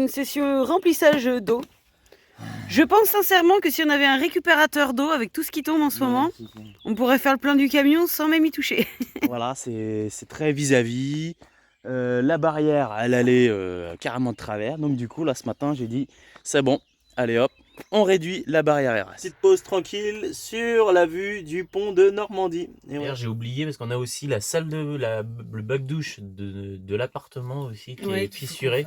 une session remplissage d'eau. Je pense sincèrement que si on avait un récupérateur d'eau avec tout ce qui tombe en ce moment, on pourrait faire le plein du camion sans même y toucher. Voilà, c'est très vis-à-vis. La barrière, elle allait carrément de travers. Donc du coup, là ce matin, j'ai dit, c'est bon, allez hop, on réduit la barrière RS. Petite pause tranquille sur la vue du pont de Normandie. Et D'ailleurs, j'ai oublié parce qu'on a aussi la salle le bac douche de l'appartement aussi qui est fissuré.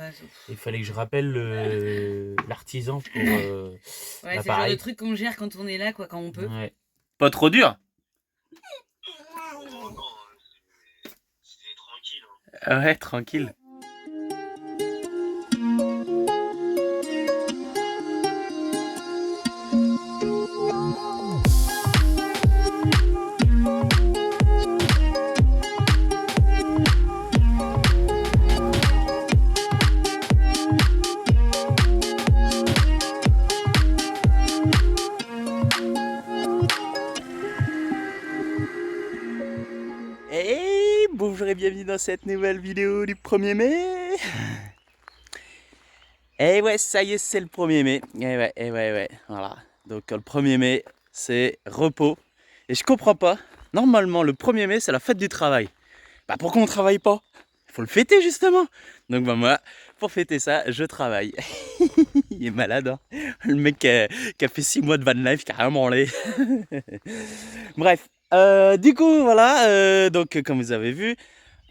Il fallait que je rappelle l'artisan pour Ouais, c'est le genre de l'appareil. truc qu'on gère quand on est là, quoi, quand on peut. Ouais. Pas trop dur. Ouais, tranquille. Et bonjour et bienvenue dans cette nouvelle vidéo du 1er mai. Et ouais, ça y est, c'est le 1er mai. Et ouais, voilà. Donc le 1er mai, c'est repos. Et je comprends pas. Normalement, le 1er mai, c'est la fête du travail. Bah pourquoi on travaille pas? Il faut le fêter justement. Donc bah moi, pour fêter ça, je travaille. Il est malade, hein. Le mec qui a fait 6 mois de van life, carrément laid. Bref, du coup, voilà. Donc comme vous avez vu,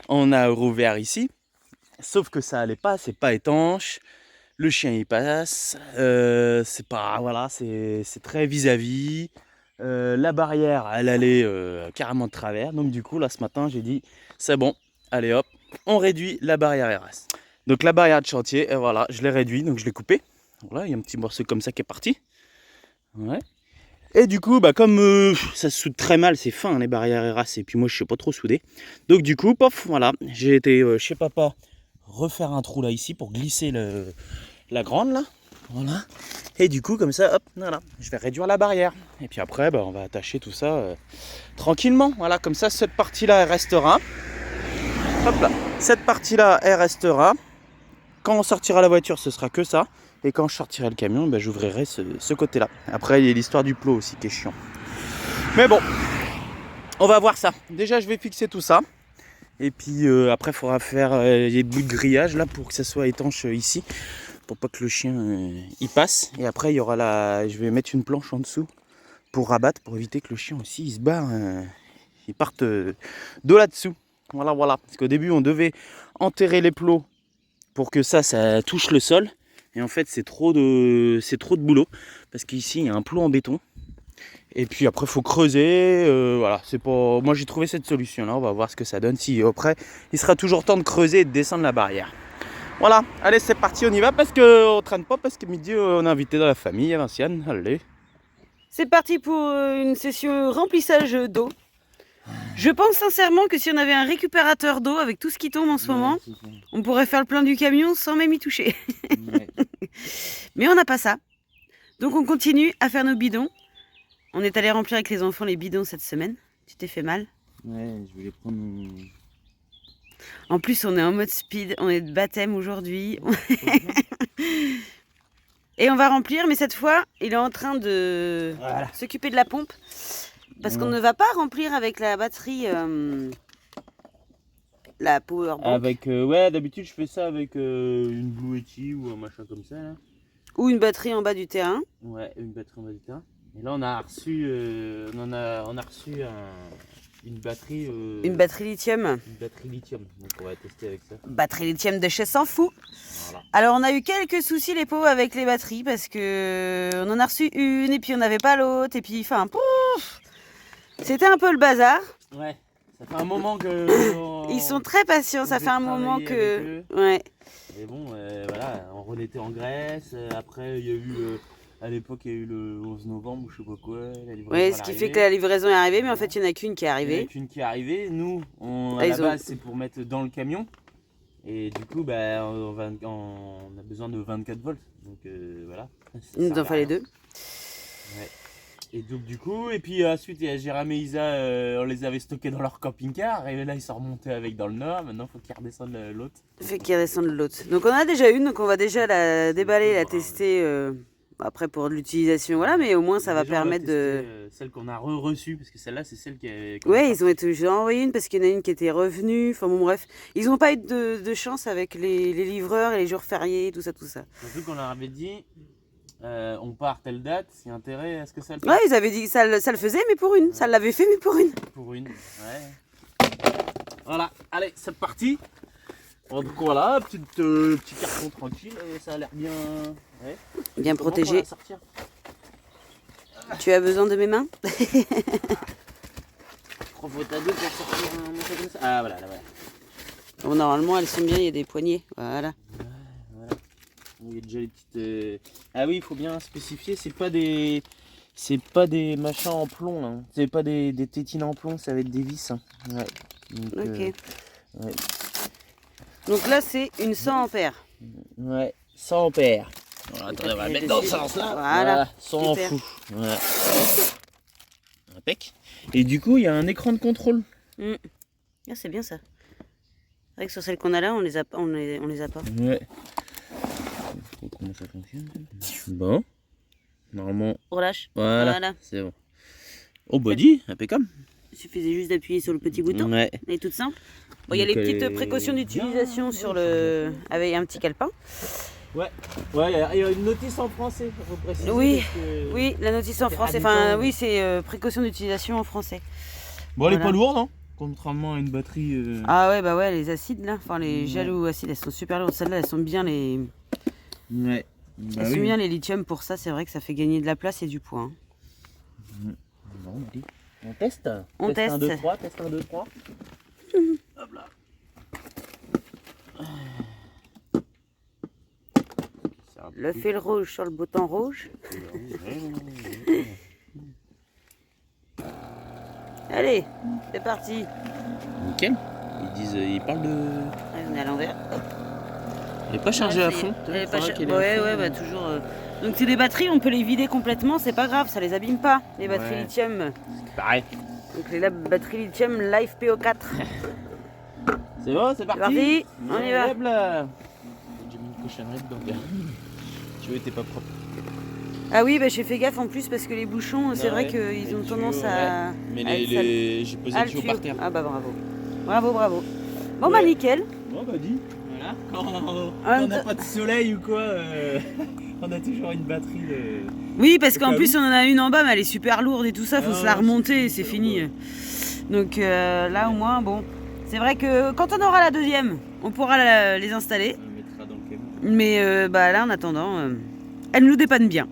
on a rouvert ici. Sauf que ça allait pas, c'est pas étanche. Le chien il passe, c'est pas, voilà, c'est très vis-à-vis. La barrière, elle allait carrément de travers. Donc du coup, là ce matin, j'ai dit, c'est bon, allez hop, on réduit la barrière RS. Donc la barrière de chantier, voilà, je l'ai réduit, donc je l'ai coupé. Voilà, il y a un petit morceau comme ça qui est parti. Ouais. Et du coup, bah, comme ça se soude très mal, c'est fin les barrières RS, et puis moi je sais pas trop souder. Donc du coup, pof, voilà, j'ai été chez papa refaire un trou là ici pour glisser la grande là, voilà. Et du coup comme ça, hop, voilà, je vais réduire la barrière. Et puis après, bah, on va attacher tout ça tranquillement, voilà, comme ça cette partie là elle restera. Hop là, cette partie là elle restera. Quand on sortira la voiture, ce sera que ça. Et quand je sortirai le camion, bah, j'ouvrirai ce côté là. Après il y a l'histoire du plot aussi qui est chiant. Mais bon, on va voir ça. Déjà je vais fixer tout ça. Et puis après il faudra faire des bouts de grillage là pour que ça soit étanche ici, pour pas que le chien y passe. Et après il y aura je vais mettre une planche en dessous pour rabattre, pour éviter que le chien aussi il se barre, il parte de là-dessous. Voilà. Parce qu'au début on devait enterrer les plots pour que ça touche le sol. Et en fait c'est trop de boulot. Parce qu'ici il y a un plot en béton. Et puis après faut creuser, voilà, c'est pas. Moi j'ai trouvé cette solution là, on va voir ce que ça donne. Si après il sera toujours temps de creuser et de descendre la barrière. Voilà, allez c'est parti, on y va parce qu'on traîne pas, parce que midi on est invité dans la famille à Vinciane, allez. C'est parti pour une session remplissage d'eau. Je pense sincèrement que si on avait un récupérateur d'eau avec tout ce qui tombe en ce moment, on pourrait faire le plein du camion sans même y toucher. Ouais. Mais on n'a pas ça. Donc on continue à faire nos bidons. On est allé remplir avec les enfants les bidons cette semaine. Tu t'es fait mal? Ouais, je voulais prendre mon... En plus, on est en mode speed, on est de baptême aujourd'hui. Et on va remplir, mais cette fois, il est en train de s'occuper de la pompe. Parce qu'on ne va pas remplir avec la batterie, la powerbank. Avec, ouais, d'habitude je fais ça avec une Blue Yeti ou un machin comme ça là. Ou une batterie en bas du terrain. Ouais, une batterie en bas du terrain. Et là on a reçu, on a reçu une batterie... Une batterie lithium. Une batterie lithium, donc on va tester avec ça. Batterie lithium de chez S'en Fout. Voilà. Alors on a eu quelques soucis les pauvres avec les batteries parce que on en a reçu une et puis on n'avait pas l'autre et puis enfin pouf, c'était un peu le bazar. Ouais, ça fait un moment que... Ils sont très patients, ça fait un moment que... Ouais. Et bon, voilà, on était en Grèce, après il y a eu... à l'époque, il y a eu le 11 novembre ou je sais pas quoi, la livraison. Ouais, ce qui fait que la livraison est arrivée, mais en fait, il n'y en a qu'une qui est Il y en arrivée. a qu'une qui est arrivée. Nous, à la base, c'est pour mettre dans le camion. Et du coup, bah, on a besoin de 24 volts. Donc voilà. Il nous en fallait deux. Ouais. Et donc du coup, et puis ensuite il y a Jérôme et Isa, on les avait stockés dans leur camping-car, et là ils sont remontés avec dans le nord, maintenant il faut qu'ils redescendent l'autre. Fait qu'ils redescendent l'autre. Donc on en a déjà une, donc on va déjà la déballer, la tester après pour de l'utilisation, voilà, mais au moins ça va Déjà, on permettre de... testé, celle qu'on a reçue, parce que celle-là c'est celle qui est... Ouais, ils ont été obligés d'en envoyer une parce qu'il y en a une qui était revenue, enfin bon bref. Ils n'ont pas eu de chance avec les livreurs et les jours fériés, tout ça, tout ça. Surtout qu'on leur avait dit, on part telle date, s'il y a intérêt à ce que ça le fasse. Ouais, ils avaient dit que ça le faisait, mais pour une. Ça l'avait fait, mais pour une. Pour une, ouais. Voilà, allez, c'est parti. Bon, donc voilà, petit carton tranquille, ça a l'air bien... Ouais. Bien Comment protégé. pour la sortir ? Tu as besoin de mes mains? 3 fautes à 2 pour sortir un morceau comme ça. Ah voilà, là voilà. Bon, normalement, elles sont bien, il y a des poignées. Voilà. Voilà. Il y a déjà les petites... Ah oui, il faut bien spécifier, c'est pas des machins en plomb, là. C'est pas des tétines en plomb, ça va être des vis. Hein. Ouais. Donc, Ok. ouais. Donc là, c'est une 100 ampères. Ouais, 100 ampères. Voilà, attendez, on va le mettre dans le sens là. Voilà, 100 super. fou. Voilà. Impec. Et du coup, il y a un écran de contrôle. Ah, c'est bien ça. C'est vrai que sur celles qu'on a là, on les a pas. Ouais. Comment ça fonctionne? Bon. Normalement. Relâche. Voilà. C'est bon. Au body, impeccable. Il suffisait juste d'appuyer sur le petit bouton. Ouais. Elle est toute simple. Bon, il y a les petites précautions d'utilisation sur le... avec un petit calepin. Ouais, il y a une notice en français, il faut préciser. Oui, que... oui, la notice en c'est français. radical. Enfin, oui, c'est précaution d'utilisation en français. Bon, elle est Voilà. pas lourde, hein. Contrairement à une batterie. Ah ouais, bah ouais, les acides là, enfin les gels ou acides, elles sont super lourdes. Celles-là, elles sont bien les... Ouais. Elles sont bien les lithium pour ça, c'est vrai que ça fait gagner de la place et du poids. Hein. Bon, on teste. On teste. 1, teste. 2, 3, teste 1, 2, 3. Hop là. Le fil rouge sur le bouton rouge. Allez, c'est parti. Nickel. Ils parlent de... Allez, on est à l'envers. Elle est pas chargée à fond. Elle est pas Faudra cha- qu'elle ait à fond. Ouais, bah toujours. Donc c'est des batteries, on peut les vider complètement, c'est pas grave, ça les abîme pas, les batteries Ouais. lithium. Pareil. Donc les batteries lithium Life PO4. C'est bon, c'est parti. parti, on y va. Hop là. J'ai mis une cochonnerie dedans. Tu vois, t'es pas propre. Ah oui, bah j'ai fait gaffe en plus parce que les bouchons, c'est Ah vrai ouais, qu'ils les ont tuyaux, tendance à. Mais à être sales. j'ai posé Ah, le le tuyau tuyau. par terre. Ah bah bravo. Bravo. Bon bah Ouais. nickel. Bon bah dis. Voilà. Quand Ah, on n'a pas de soleil ou quoi, on a toujours une batterie de... Oui, parce qu'en cas plus on en a une en bas, mais elle est super lourde et tout ça, faut Ah, se la remonter et c'est c'est super fini. lourd. Donc là au moins, bon, c'est vrai que quand on aura la deuxième, on pourra les installer. On le mettra dans le camion. Mais bah là en attendant, elle nous dépanne bien.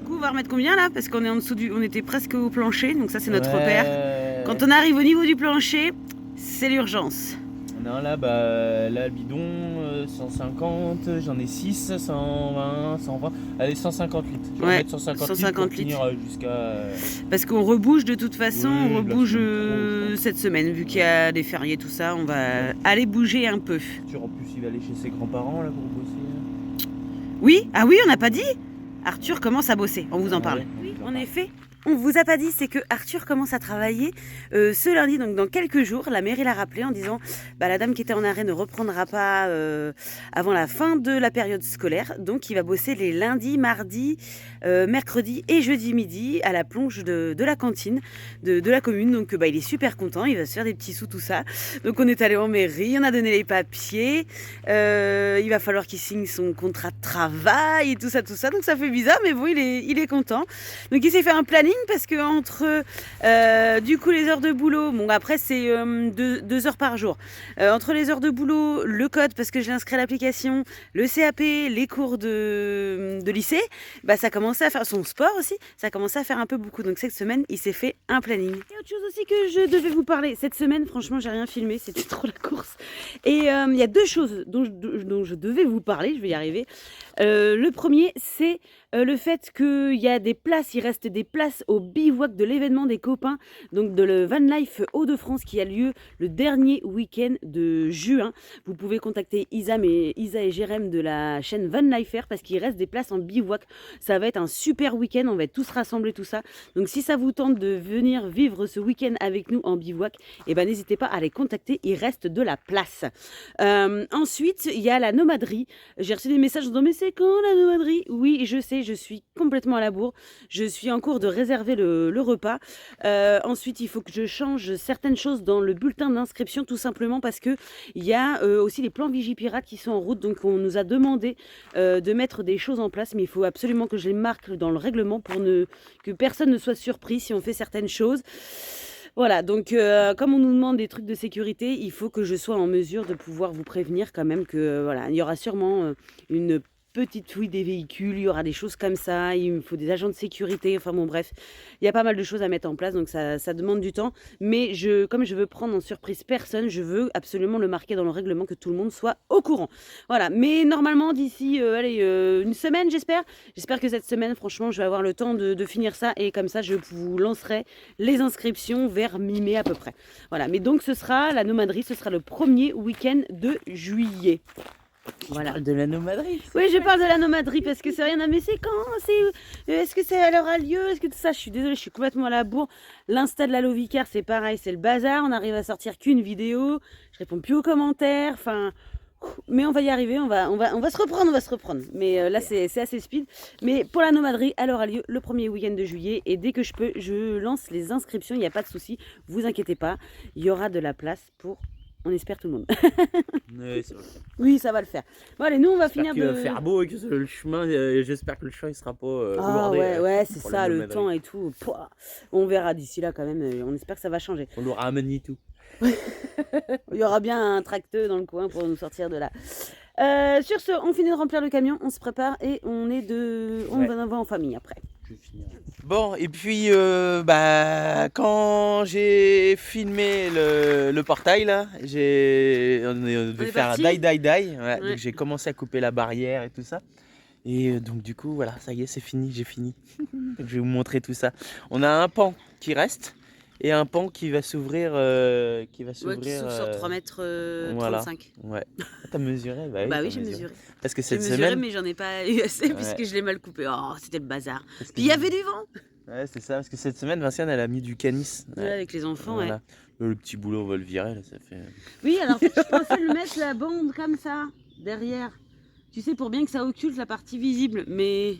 Du coup, on va remettre combien là? Parce qu'on est en dessous on était presque au plancher, donc ça c'est notre repère. Quand on arrive au niveau du plancher, c'est l'urgence. Non, là, bah, là, bidon, 150, j'en ai 6, 120, 120. Allez, 150 litres. Je vais Ouais, mettre 150 litres 150 pour tenir jusqu'à... Parce qu'on rebouge de toute façon, Oui, on la rebouge semaine pro, cette semaine, vu qu'il y a des fériés, tout ça, on va aller bouger un peu. En plus, il va aller chez ses grands-parents, là, pour bosser. Oui, ah oui, on n'a pas dit. Arthur commence à bosser, on vous en Ah parle. ouais, Oui, on vous en en parle. effet. On vous a pas dit, c'est que Arthur commence à travailler ce lundi, donc dans quelques jours. La mairie l'a rappelé en disant bah, la dame qui était en arrêt ne reprendra pas avant la fin de la période scolaire. Donc il va bosser les lundis, mardis, mercredis et jeudi midi à la plonge de la cantine de la commune. Donc bah, il est super content, il va se faire des petits sous, tout ça. Donc on est allé en mairie, on a donné les papiers. Il va falloir qu'il signe son contrat de travail et tout ça. Donc ça fait bizarre, mais bon, il est content. Donc il s'est fait un planning parce que entre du coup les heures de boulot, bon après c'est 2 heures par jour. Entre les heures de boulot, le code parce que je l'ai inscrit à l'application, le CAP, les cours de lycée, bah ça commençait à faire son sport aussi, ça commençait à faire un peu beaucoup. Donc cette semaine, il s'est fait un planning. Et autre chose aussi que je devais vous parler cette semaine, franchement j'ai rien filmé, c'était trop la course. Et il y a 2 choses dont je devais vous parler, je vais y arriver. Le premier, c'est le fait qu'il y a des places, il reste des places au bivouac de l'événement des copains, donc de le Van Life Hauts-de-France qui a lieu le dernier week-end de juin. Vous pouvez contacter Isa et Jérém de la chaîne Van Lifer parce qu'il reste des places en bivouac. Ça va être un super week-end, on va être tous rassemblés, tout ça. Donc si ça vous tente de venir vivre ce week-end avec nous en bivouac, eh ben, n'hésitez pas à les contacter, il reste de la place. Ensuite, il y a la nomaderie. J'ai reçu des messages en disant mais c'est quand la nomaderie? Oui, je sais, je suis complètement à la bourre. Je suis en cours de réserver le repas. Ensuite, il faut que je change certaines choses dans le bulletin d'inscription, tout simplement parce que il y a aussi les plans Vigipirate qui sont en route. Donc, on nous a demandé de mettre des choses en place, mais il faut absolument que je les marque dans le règlement pour que personne ne soit surpris si on fait certaines choses. Voilà, donc comme on nous demande des trucs de sécurité, il faut que je sois en mesure de pouvoir vous prévenir quand même que voilà, il y aura sûrement une petite fouille des véhicules, il y aura des choses comme ça, il me faut des agents de sécurité, enfin bon bref, il y a pas mal de choses à mettre en place, donc ça demande du temps, mais comme je veux prendre en surprise personne, je veux absolument le marquer dans le règlement que tout le monde soit au courant. Voilà, mais normalement d'ici une semaine j'espère que cette semaine franchement je vais avoir le temps de finir ça et comme ça je vous lancerai les inscriptions vers mi-mai à peu près. Voilà, mais donc ce sera la nomaderie, ce sera le premier week-end de juillet. Voilà. Tu parles de la nomaderie? Oui, je parle de la nomaderie parce que c'est rien à... Mais c'est quand? Est-ce que ça aura lieu? Est-ce que tout ça? Je suis désolée, je suis complètement à la bourre. L'insta de la Lovicar, c'est pareil, c'est le bazar. On arrive à sortir qu'une vidéo. Je réponds plus aux commentaires. Enfin... Mais on va y arriver, on va se reprendre, Mais là, c'est assez speed. Mais pour la nomaderie, elle aura lieu le premier week-end de juillet. Et dès que je peux, je lance les inscriptions. Il n'y a pas de souci, vous inquiétez pas. Il y aura de la place pour... On espère tout le monde. Oui, ça va. Oui, ça va le faire. Bon, allez, nous, on va finir de... va faire beau et que le chemin, j'espère que le chemin, il sera pas lourdé. Ouais, c'est ça, le temps et tout. Pouah. On verra d'ici là quand même. On espère que ça va changer. On aura un Manitou. Il y aura bien un tracteur dans le coin pour nous sortir de là. Sur ce, on finit de remplir le camion, on se prépare et on va en famille après. Bon, et puis quand j'ai filmé le portail là, on devait faire un die. Ouais. Donc j'ai commencé à couper la barrière et tout ça. Et donc du coup voilà, ça y est, c'est fini, j'ai fini. Donc, je vais vous montrer tout ça. On a un pan qui reste et un pan qui va s'ouvrir. Qui s'ouvre sur 3 mètres 35. Voilà. Ouais. T'as mesuré? Bah oui, j'ai mesuré. Parce que cette mesuré, semaine. Mais j'en ai pas eu assez puisque je l'ai mal coupé. Oh, c'était le bazar. Puis il y avait du vent. Ouais, c'est ça, parce que cette semaine, Vinciane, elle a mis du canis. Ouais, avec les enfants, voilà. Ouais. Le petit boulot, on va le virer, là, ça fait... Oui, alors je pensais le mettre la bande comme ça, derrière. Tu sais, pour bien que ça occulte la partie visible, mais...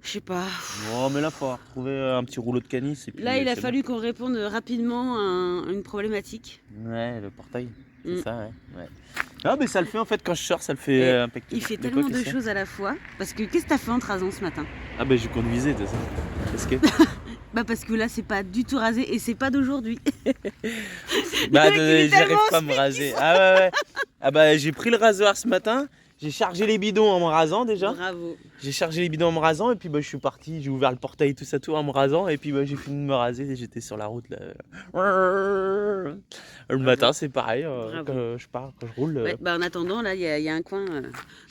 Je sais pas. Non, mais là, il faut retrouver un petit rouleau de canis. Et puis, là, il a fallu qu'on réponde rapidement à une problématique. Ouais, le portail, c'est ça, ouais. Ah, mais ça le fait, en fait, quand je sors, ça le fait impeccable. Il fait tellement de choses à la fois. Parce que, qu'est-ce que t'as fait en te rasant ce matin? Ah, bah, je conduisais, de ça. Parce que... Bah parce que là c'est pas du tout rasé et c'est pas d'aujourd'hui. Bah j'arrive pas à me raser. Ah ouais. Ah bah j'ai pris le rasoir ce matin, j'ai chargé les bidons en me rasant déjà. Bravo. J'ai chargé les bidons en me rasant et puis bah je suis parti, j'ai ouvert le portail tout ça tout en me rasant et puis bah j'ai fini de me raser et j'étais sur la route là. Le matin c'est pareil, quand je pars, quand je roule. Ouais, bah en attendant là il y a un coin.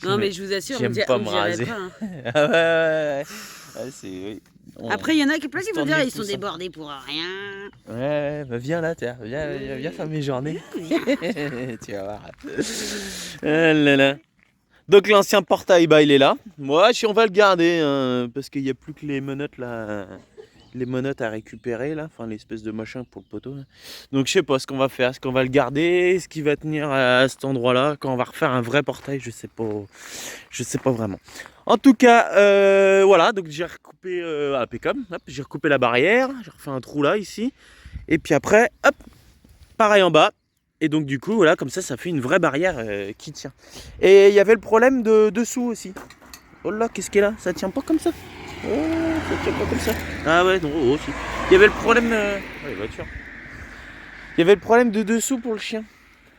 Non mais je vous assure, j'aime pas me raser. Pas, hein. Ah ouais, c'est... Oui. Après, il y en a qui vont dire ils sont débordés pour rien. Ouais, bah viens là, viens faire mes journées. Tu vas voir. Là, là. Donc l'ancien portail, bah il est là. Moi, on va le garder hein, parce qu'il n'y a plus que les menottes là, les menottes à récupérer là, enfin l'espèce de machin pour le poteau. Là. Donc je sais pas ce qu'on va faire, est-ce qu'on va le garder, ce qui va tenir à cet endroit-là, quand on va refaire un vrai portail, je sais pas vraiment. En tout cas, voilà, donc j'ai recoupé impeccable, hop, j'ai recoupé la barrière, j'ai refait un trou là ici, et puis après, hop, pareil en bas, et donc du coup, voilà, comme ça fait une vraie barrière qui tient. Et il y avait le problème de dessous aussi. Oh là, qu'est-ce qu'il y a là? Ça tient pas comme ça? Oh, ça tient pas comme ça. Ah ouais, non, oh, si. Il y avait le problème, les voitures. Il y avait le problème de dessous pour le chien.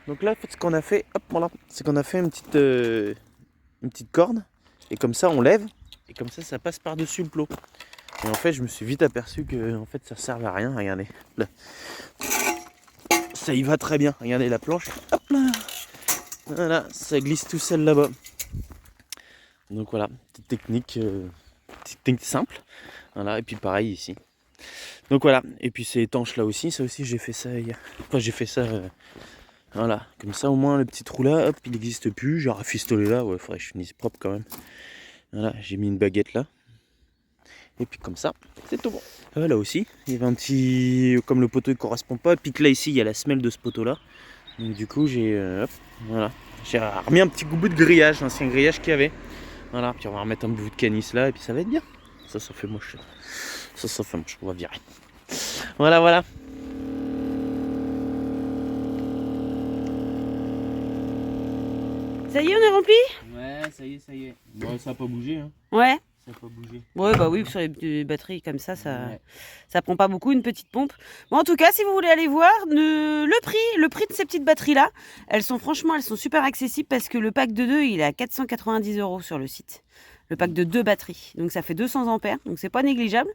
Donc là, en fait, ce qu'on a fait, hop, voilà, c'est qu'on a fait une petite corde. Et comme ça on lève et comme ça passe par-dessus le plot. Et en fait je me suis vite aperçu que en fait ça servait à rien, regardez. Là. Ça y va très bien, regardez la planche. Hop là. Voilà, ça glisse tout seul là-bas. Donc voilà, petite technique simple. Voilà, et puis pareil ici. Donc voilà, et puis c'est étanche là aussi, ça aussi j'ai fait ça hier. Enfin j'ai fait ça, voilà, comme ça au moins le petit trou là, hop, il n'existe plus. J'ai rafistolé là, ouais, faudrait que je finisse propre quand même. Voilà, j'ai mis une baguette là. Et puis comme ça, c'est tout bon. Là aussi, il y avait un petit... Comme le poteau ne correspond pas, puis que là ici il y a la semelle de ce poteau là. Donc du coup j'ai voilà. J'ai remis un petit bout de grillage, l'ancien grillage qu'il y avait. Voilà, puis on va remettre un bout de canis là et puis ça va être bien. Ça fait moche. Ça fait moche, on va virer. Voilà. Ça y est, on est rempli? Ouais, ça y est. Bon, ça a pas bougé, hein. Ouais. Ça a pas bougé. Ouais, bah oui, sur les batteries comme ça, Ouais. ça prend pas beaucoup, une petite pompe. Bon, en tout cas, si vous voulez aller voir, le prix de ces petites batteries-là, elles sont super accessibles parce que le pack de 2, il est à 490 € sur le site. Le pack de 2 batteries. Donc ça fait 200 ampères, donc c'est pas négligeable.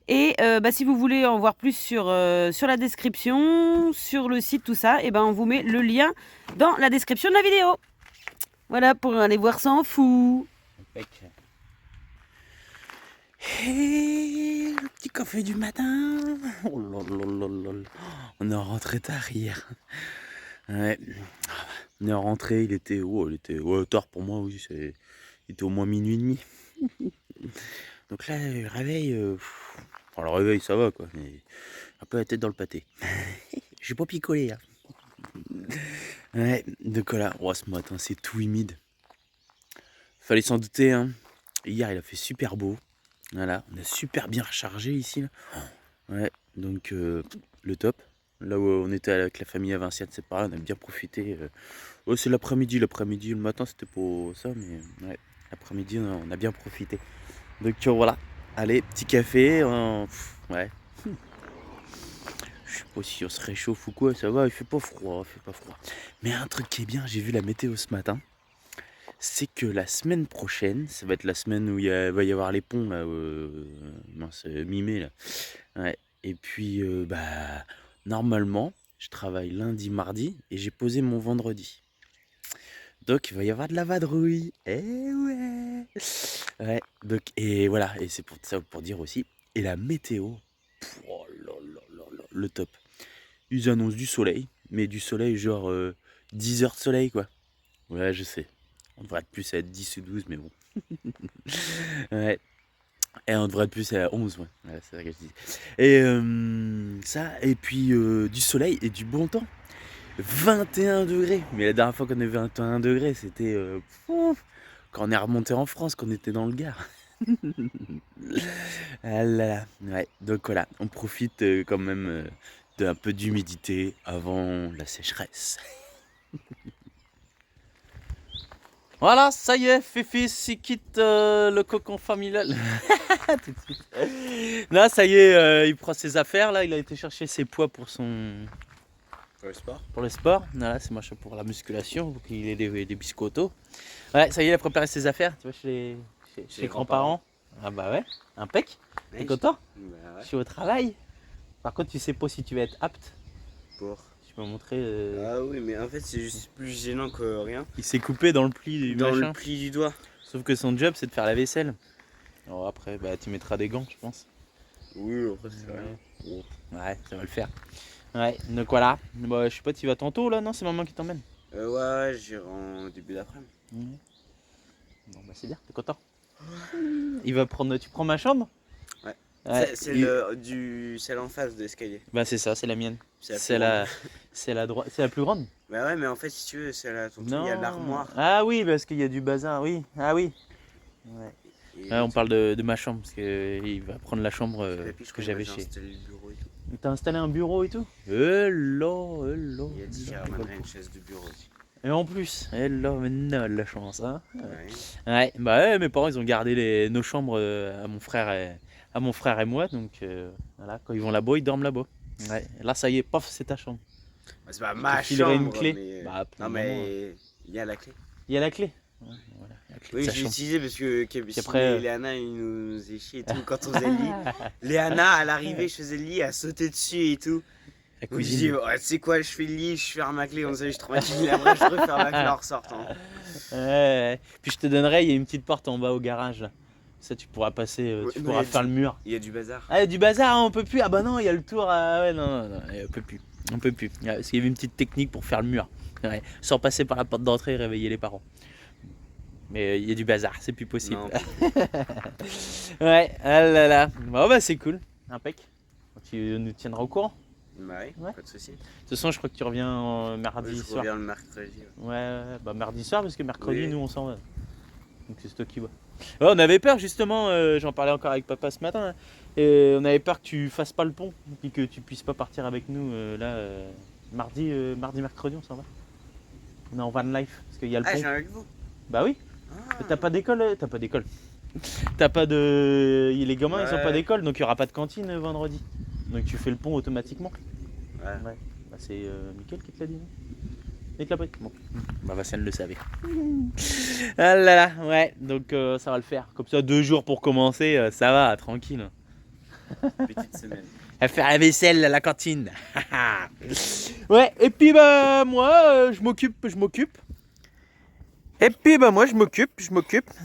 Et si vous voulez en voir plus sur la description, sur le site, tout ça, et ben on vous met le lien dans la description de la vidéo. Voilà, pour aller voir ça en fou. Impec. Et le petit café du matin. Oh là. On est rentré tard hier. Ouais. On est rentré, il était tard pour moi, oui. Il était au moins minuit et demi. Donc là, le réveil, enfin, le réveil ça va quoi, mais un peu la tête dans le pâté. J'ai pas picolé hein. Ouais, donc voilà, ce matin c'est tout humide. Fallait s'en douter hein. Hier il a fait super beau. Voilà, on a super bien rechargé ici là. Ouais, donc le top. Là où on était avec la famille à Vinciane, c'est pareil, on a bien profité. C'est l'après-midi, le matin c'était pour ça, mais ouais, l'après-midi on a bien profité. Donc voilà, allez, petit café, ouais. Je sais pas si on se réchauffe ou quoi, ça va, il fait pas froid. Mais un truc qui est bien, j'ai vu la météo ce matin, c'est que la semaine prochaine, ça va être la semaine où va y avoir les ponts, là, mi-mai, là. Ouais. Et puis, normalement, je travaille lundi, mardi, et j'ai posé mon vendredi. Donc, il va y avoir de la vadrouille. Eh ouais. Ouais, donc, et voilà, et c'est pour ça, pour dire aussi, et la météo, oh là, le top. Ils annoncent du soleil, mais du soleil genre 10 heures de soleil quoi. Ouais, je sais. On devrait être plus à 10 ou 12, mais bon. Ouais. Et on devrait être plus à 11, ouais. Ouais, c'est ça que je dis. Et ça, et puis du soleil et du bon temps. 21 degrés. Mais la dernière fois qu'on avait 21 degrés, c'était quand on est remonté en France, qu'on était dans le Gard. Ah là là. Ouais, donc voilà, on profite quand même d'un peu d'humidité avant la sécheresse. Voilà, ça y est, Fifi s'y quitte le cocon familial. Tout de suite. Là, ça y est, il prend ses affaires. Là, il a été chercher ses poids pour le sport. Pour le sport. Voilà, c'est machin pour la musculation, pour qu'il ait des biscottos. Ouais, ça y est, il a préparé ses affaires. Tu vois, chez les grands-parents. Ah bah ouais, impec. T'es content? Bah ouais. Je suis au travail. Par contre, tu sais pas si tu vas être apte. Pour. Je peux montrer. Ah oui, mais en fait, c'est juste plus gênant que rien. Il s'est coupé dans le pli du Dans machin. le pli du doigt. Sauf que son job, c'est de faire la vaisselle. Alors après, tu mettras des gants, je pense. Oui, après, c'est rien. Ouais, ça va le faire. Ouais, donc voilà. Je sais pas, tu vas tantôt là, non? C'est maman qui t'emmène. Ouais, j'irai en début d'après-midi. Bon, c'est bien, t'es content? Il va prendre. Tu prends ma chambre? Ouais. Ouais, Celle en face de l'escalier. Bah, c'est ça, c'est la mienne. C'est la C'est la plus grande. Bah ouais, mais en fait, si tu veux, c'est là, il y a l'armoire. Ah oui, parce qu'il y a du bazar, oui. Ah oui. Ouais. Et On parle de ma chambre, parce qu'il va prendre la chambre que j'avais chez. Le bureau et tout. T'as installé un bureau et tout? Hello. Il a dit qu'il ramènerait une chaise de bureau aussi. Et en plus, hello, mais non, la chance, hein. Ouais. Ouais, mes parents, ils ont gardé nos chambres à mon frère et moi, donc voilà, quand ils vont là-bas, ils dorment là-bas. Ouais, là, ça y est, paf, c'est ta chambre. Bah, c'est pas ma filerai chambre, une clé. mais... Pour non, le mais il y a la clé. Il y a la clé. Ouais, voilà, la clé de Oui, sa j'ai chambre. utilisé parce que après, Léana, il nous faisait chier et tout quand on faisait le lit. Léana, à l'arrivée, je faisais le lit, elle sautait dessus et tout. La Donc, je dis, cuisine. ouais, tu sais quoi, je fais le lit, je ferme ma clé, on sait, je traumatise, après je referme ma clé en ressortant. Ouais. Puis je te donnerai, il y a une petite porte en bas au garage là. Ça tu pourras passer, Ouais, tu mais pourras y a faire le mur. Il y a du bazar. Ah, il y a du bazar, hein, on peut plus. Ah bah non, il y a le tour. Ouais, non, on peut plus. On peut plus. Parce qu'il y avait une petite technique pour faire le mur. Ouais, sans passer par la porte d'entrée et réveiller les parents. Mais il y a du bazar, c'est plus possible. Non. Ouais, ah là là. Bon bah c'est cool. Impec. Tu nous tiendras au courant. Bah oui, Ouais. pas de soucis. De toute façon, je crois que tu reviens mardi Je soir. reviens le mercredi. Ouais, bah mardi soir parce que mercredi Oui. nous on s'en va. Donc c'est toi qui vois. Ouais, on avait peur justement, j'en parlais encore avec papa ce matin, hein, et on avait peur que tu fasses pas le pont et que tu puisses pas partir avec nous mardi, mercredi on s'en va. On est en van life parce qu'il y a le Ah, pont. je viens avec vous. Bah oui, Ah. t'as pas d'école, t'as pas d'école. T'as pas de. Les gamins ils ont pas Ouais. d'école donc il y aura pas de cantine vendredi. Donc tu fais le pont automatiquement. Ouais. Ouais. Bah, c'est Mickaël qui te l'a dit, non? Il te l'a pas dit. Bon. Bah Vincent le savait. Ah là là, ouais, donc ça va le faire. Comme ça, 2 jours pour commencer, ça va, tranquille. Petite semaine. À faire la vaisselle à la cantine. Ouais, et puis bah moi, je m'occupe. Et puis bah moi je m'occupe.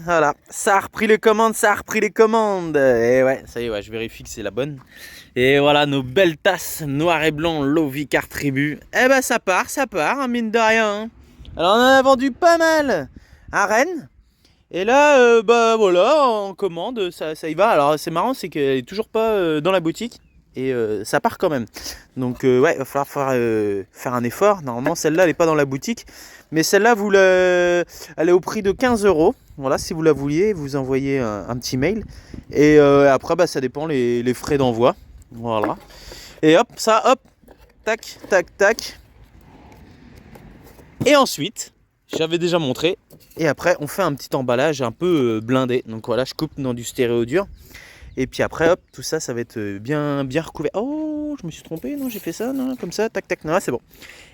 Voilà, ça a repris les commandes. Et ouais, ça y est, ouais, je vérifie que c'est la bonne. Et voilà nos belles tasses noir et blanc Lovicar Tribu. Eh bah ça part, hein, mine de rien. Hein. Alors on en a vendu pas mal à Rennes. Et là, bah voilà, en commande, ça y va. Alors c'est marrant, c'est qu'elle est toujours pas dans la boutique. Et ça part quand même. Donc ouais, il va falloir faire un effort. Normalement, celle-là, elle n'est pas dans la boutique. Mais celle-là, elle est au prix de 15 €. Voilà, si vous la vouliez, vous envoyez un petit mail. Et après, bah, ça dépend les frais d'envoi. Voilà. Et hop, ça, hop, tac, tac, tac. Et ensuite, j'avais déjà montré. Et après, on fait un petit emballage un peu blindé. Donc voilà, je coupe dans du stéréo dur. Et puis après, hop, tout ça, ça va être bien recouvert. Oh, je me suis trompé, non, j'ai fait ça, non, comme ça, tac, tac, non, c'est bon.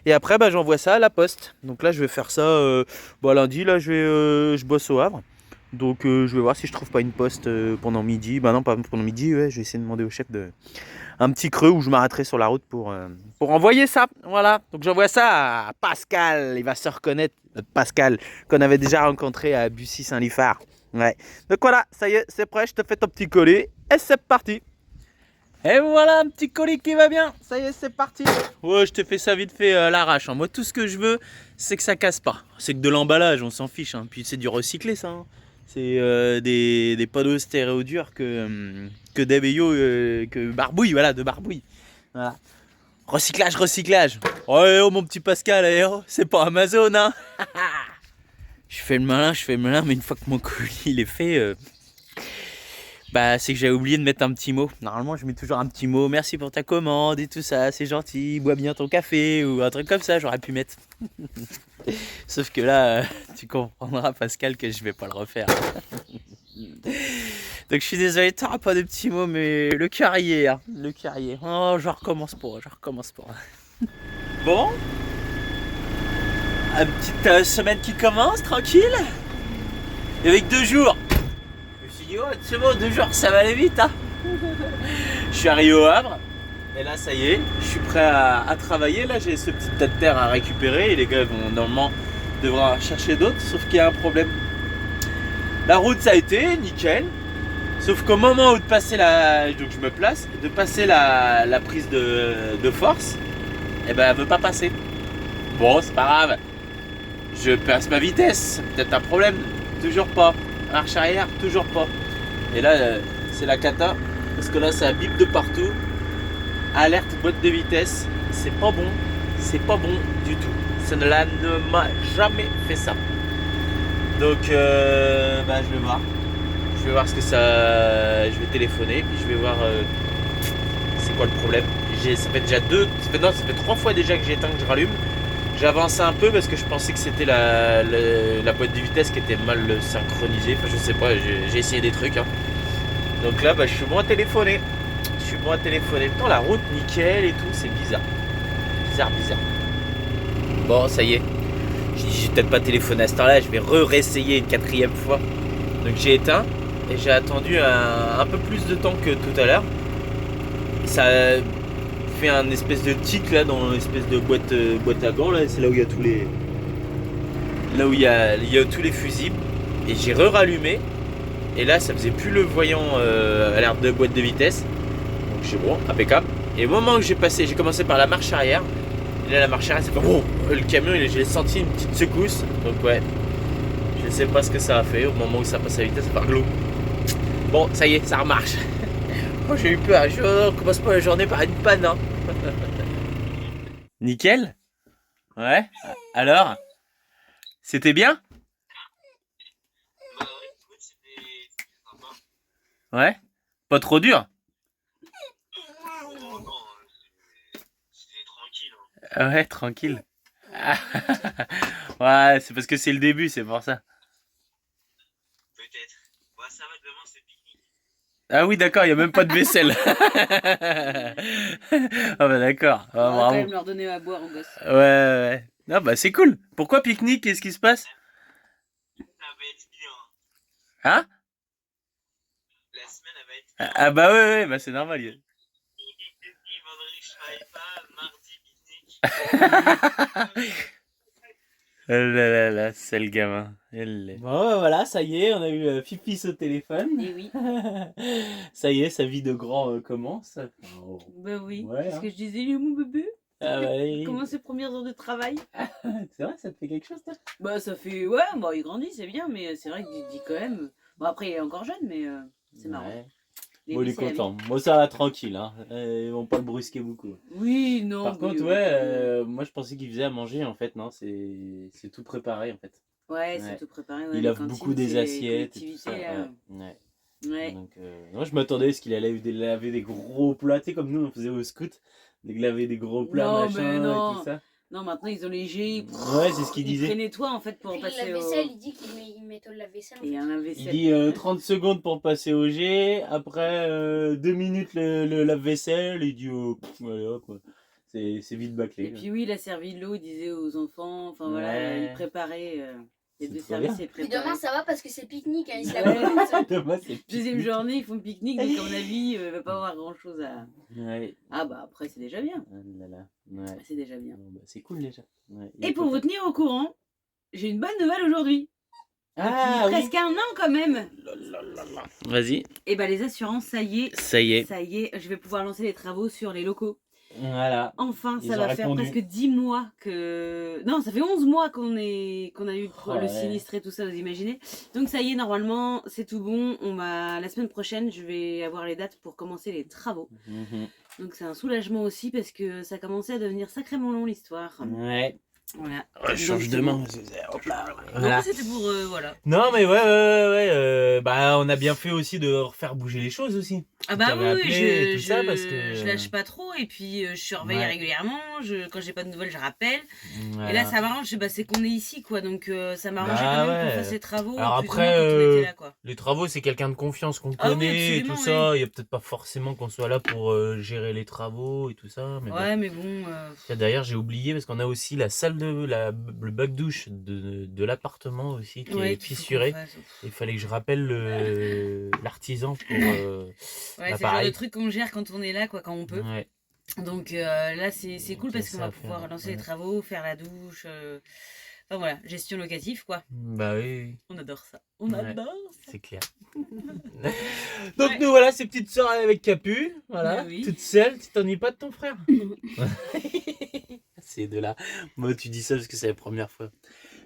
Et après, bah, j'envoie ça à la poste. Donc là, je vais faire ça, lundi, là, je bosse au Havre. Donc je vais voir si je trouve pas une poste pendant midi. Bah non, pas pendant midi, ouais, je vais essayer de demander au chef un petit creux où je m'arrêterai sur la route pour envoyer ça. Voilà, donc j'envoie ça à Pascal, il va se reconnaître, notre Pascal, qu'on avait déjà rencontré à Bussy-Saint-Liphard. Ouais. Donc voilà, ça y est, c'est prêt, je te fais ton petit colis et c'est parti. Et voilà un petit colis qui va bien, ça y est, c'est parti. Ouais, je te fais ça vite fait à l'arrache. Hein. Moi, tout ce que je veux, c'est que ça casse pas. C'est que de l'emballage, on s'en fiche. Hein. Puis c'est du recyclé, ça. Hein. C'est des panneaux stéréo durs que Debeyo, que Barbouille, voilà, de Barbouille. Voilà. Recyclage. Oh mon petit Pascal, c'est pas Amazon, hein. Je fais le malin, mais une fois que mon colis il est fait, c'est que j'avais oublié de mettre un petit mot. Normalement, je mets toujours un petit mot. Merci pour ta commande et tout ça, c'est gentil. Bois bien ton café ou un truc comme ça, j'aurais pu mettre. Sauf que là, tu comprendras, Pascal, que je vais pas le refaire. Donc je suis désolé, t'auras pas de petits mots, mais le carrier. Oh, je recommence pas. Bon. Une petite semaine qui commence, tranquille. Et avec 2 jours. Je me suis dit, oh, c'est bon, 2 jours, ça va aller vite. Hein. Je suis arrivé au Havre. Et là, ça y est, je suis prêt à travailler. Là, j'ai ce petit tas de terre à récupérer. Et les gars vont normalement devoir chercher d'autres. Sauf qu'il y a un problème. La route, ça a été nickel. Sauf qu'au moment où de passer donc je me place, de passer la prise de force, eh ben, elle veut pas passer. Bon, c'est pas grave. Je passe ma vitesse, c'est peut-être un problème. Toujours pas. Marche arrière, toujours pas. Et là, c'est la cata. Parce que là, ça bip de partout. Alerte boîte de vitesse. C'est pas bon du tout. Ça ne m'a jamais fait ça. Donc, je vais voir. Je vais voir ce que ça. Je vais téléphoner. Puis je vais voir c'est quoi le problème. Ça fait 3 fois déjà que j'ai éteint, que je rallume. J'ai avancé un peu parce que je pensais que c'était la boîte de vitesse qui était mal synchronisée. Enfin, je sais pas, j'ai essayé des trucs. Hein. Donc là, je suis bon à téléphoner. Putain, la route, nickel et tout, c'est bizarre. Bizarre. Bon, ça y est. J'ai peut-être pas téléphoné à ce temps-là, je vais réessayer une 4e fois. Donc j'ai éteint et j'ai attendu un peu plus de temps que tout à l'heure. Ça fait un espèce de tic là dans l'espèce de boîte à gants là, c'est là où il y a tous là où il y a tous les fusibles. Et j'ai rallumé. Et là, ça faisait plus le voyant alerte de boîte de vitesse. Donc j'ai bon, impeccable. Et au moment où j'ai commencé par la marche arrière. Et là, la marche arrière, c'est comme bon, le camion, j'ai senti une petite secousse. Donc ouais, je ne sais pas ce que ça a fait. Au moment où ça passe à vitesse, ça part glou. Bon, ça y est, ça remarche. Oh, j'ai eu peur. On commence pas la journée par une panne. Hein. Nickel. Ouais. Alors, c'était bien? Ouais. Pas trop dur? Ouais, tranquille. Ah, ouais, c'est parce que c'est le début, c'est pour ça. Peut-être. Bah, ça va, demain, c'est pique-nique. Ah oui, d'accord, il n'y a même pas de vaisselle. Ah bah d'accord. Ah, On va quand bravo. même leur donner à boire aux gosses. Ouais, ouais. Ah bah c'est cool. Pourquoi pique-nique? Qu'est-ce qui se passe? Ça va être bien. Hein? La semaine, elle va être Ah bien. ah bah ouais, ouais, bah c'est normal. Vendredi, je travaille pas. Mardi, pique-nique. Oh là là là, c'est le gamin. Bon, bah voilà, ça y est, on a eu Fifis au téléphone. Et oui. Ça y est, sa vie de grand commence. Oh. Bah oui. Ouais, Parce hein. que je disais, il est où mon bébé? Ah bah, il- Comment ses premières heures de travail? C'est vrai, ça te fait quelque chose, toi? Bah ça fait... Ouais, bon, il grandit, c'est bien, mais c'est vrai qu'il dit quand même... Bon, après, il est encore jeune, mais c'est marrant. Ouais. Les Bon, il vies, est c'est la vie. content. Moi, ça va tranquille, hein. Ils vont pas le brusquer beaucoup. Oui, non. Par mais, contre, ouais, moi je pensais qu'il faisait à manger, en fait, non, c'est tout préparé, en fait. Ouais, Ouais. c'est tout préparé. Ouais, Il les lave cantines, beaucoup des c'est assiettes et tout ça. collectivité, Ouais. Ouais. Donc, moi je m'attendais à ce qu'il allait laver des gros plats, tu sais, comme nous on faisait au scout, laver des gros plats, Non, machin, mais et non. tout ça. Non, maintenant ils ont les jets. Ouais, c'est ce qu'il Ils disait. prénettoient en fait pour Puis passer la au... vaisselle, il dit qu'il met le lave-vaisselle. en Et fait. un Il lave-vaisselle. dit 30 secondes pour passer au jet, après 2 minutes le lave-vaisselle, il dit allez hop, c'est vite bâclé. Et puis oui, il a servi de l'eau, il disait aux enfants, enfin voilà, Ouais. il préparait les C'est deux trop services, bien. il Puis préparait. demain, ça va parce que c'est pique-nique, hein, il se la Ouais. coupe toute seule. Demain, c'est Deuxième pique-nique. journée, ils font pique-nique, donc à mon avis, il va pas avoir grand chose à... Ouais. Ah bah après, c'est déjà bien. Ah là là. Ouais. C'est déjà bien. Bon, bah, c'est cool déjà. Ouais, il Et est pour vous content. tenir au courant, j'ai une bonne nouvelle aujourd'hui. Ah Depuis presque un an quand même. Vas-y. Et bah les assurances, ça y est. Ça y est. Ça y est, je vais pouvoir lancer les travaux sur les locaux. Voilà. Enfin, Ils ça ont va faire répondu. presque 10 mois que... Non, ça fait 11 mois qu'on a eu Oh, le ouais. sinistre et tout ça, vous imaginez. Donc ça y est, normalement, c'est tout bon. La semaine prochaine, je vais avoir les dates pour commencer les travaux. Mhm. Donc c'est un soulagement aussi parce que ça commençait à devenir sacrément long l'histoire. Ouais. Voilà. Je change de Donc, main. Hop là. Donc Voilà. c'était pour... voilà. Non mais ouais, bah on a bien fait aussi de refaire bouger les choses aussi. Ah bah t'avais oui, appelé et tout ça parce que- je lâche pas trop et puis je surveille Ouais. régulièrement. Quand j'ai pas de nouvelles, je rappelle. Voilà. Et là, ça m'arrange, c'est qu'on est ici, quoi. Donc, ça m'arrangeait Bah quand même ouais. qu'on fasse les travaux. Alors plus ou après, moins quand on était là, quoi. Les travaux, c'est quelqu'un de confiance qu'on Ah oui, connaît et tout absolument, ça. Il y a peut-être pas forcément qu'on soit là pour gérer les travaux et tout ça. Mais bon. Ouais, mais bon. Tiens, d'ailleurs, j'ai oublié parce qu'on a aussi la salle le bac-douche de l'appartement aussi qui ouais, est qu'il faut fissuré. qu'on fasse. Il fallait que je rappelle l'artisan pour. Ouais, c'est le genre de pareil. truc qu'on gère quand on est là, quoi, quand on peut. Ouais. Donc là, c'est cool Donc, parce ça qu'on va à faire, pouvoir lancer ouais. les travaux, faire la douche. Enfin voilà, gestion locative, quoi. Bah oui, On adore ça. On Ouais. adore ça. c'est clair. Donc Ouais. nous voilà, ces petites soirées avec Capu, voilà, Bah oui. toute seule, tu t'ennuies pas de ton frère. C'est de là. Moi tu dis ça parce que c'est la première fois.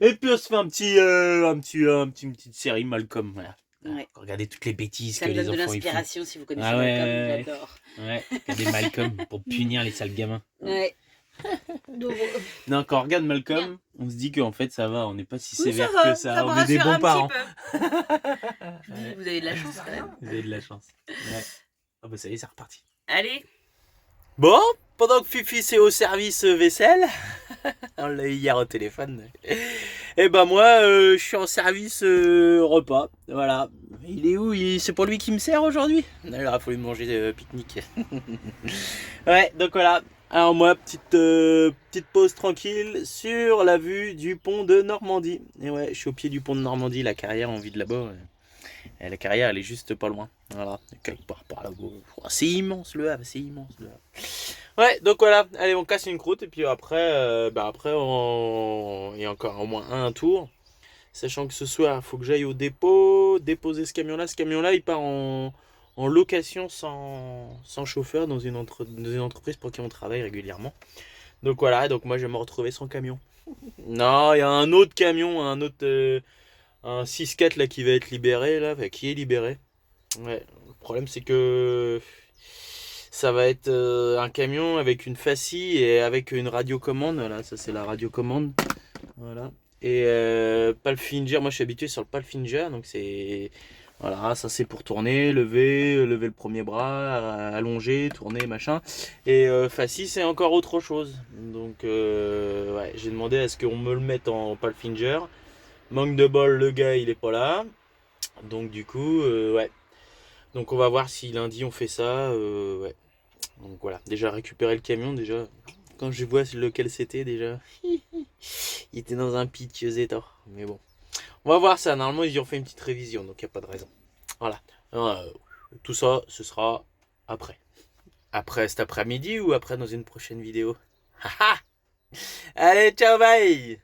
Et puis on se fait une petite série Malcolm, voilà. Ouais. Regardez toutes les bêtises Ça que me les donne de enfants ils font. l'inspiration si vous connaissez Ah ouais, Malcolm, ouais, ouais. j'adore. Ouais, regardez Malcolm pour punir les sales gamins. Ouais. Donc, Non, quand on regarde Malcolm, on se dit qu'en fait ça va, on n'est pas si Oui, sévère va, que ça, me on est des rassure bons un parents. petit peu. Je vous dis, vous avez de la chance quand même. Vous avez de la chance. Ouais. Ah bah ça y est, c'est reparti. Allez. Bon, pendant que Fifi c'est au service vaisselle, on l'a eu hier au téléphone. Et ben moi, je suis en service repas. Voilà. Il est où? C'est pour lui qui me sert aujourd'hui? Il aura fallu manger pique-nique. Ouais, donc voilà. Alors moi, petite pause tranquille sur la vue du pont de Normandie. Et ouais, je suis au pied du pont de Normandie, la carrière, on vit de là-bas. Et la carrière, elle est juste pas loin. Voilà, quelque part par là-bas. C'est immense le Havre, c'est immense le Havre. Ouais, donc voilà, allez, on casse une croûte et puis après, il y a encore au moins un tour. Sachant que ce soir, il faut que j'aille au dépôt, déposer ce camion-là. Ce camion-là, il part en location sans chauffeur dans une entreprise pour qui on travaille régulièrement. Donc voilà, donc moi je vais me retrouver sans camion. Non, il y a un autre camion, un 6-4 là qui va être libéré, là, enfin, qui est libéré. Ouais, le problème c'est que ça va être un camion avec une fascie et avec une radiocommande. Voilà, ça c'est la radiocommande. Voilà. Et Palfinger, moi je suis habitué sur le Palfinger, donc c'est. Voilà, ça c'est pour tourner, lever le premier bras, allonger, tourner, machin. Et fascie c'est encore autre chose. Donc ouais, j'ai demandé à ce qu'on me le mette en Palfinger. Manque de bol, le gars il est pas là. Donc du coup, ouais. Donc on va voir si lundi on fait ça. Ouais. Donc voilà, déjà récupérer le camion, déjà. Quand je vois lequel c'était déjà, il était dans un piteux état. Mais bon, on va voir ça. Normalement ils y ont fait une petite révision, donc il n'y a pas de raison. Voilà. Tout ça, ce sera après. Après cet après-midi ou après dans une prochaine vidéo. Allez, ciao, bye.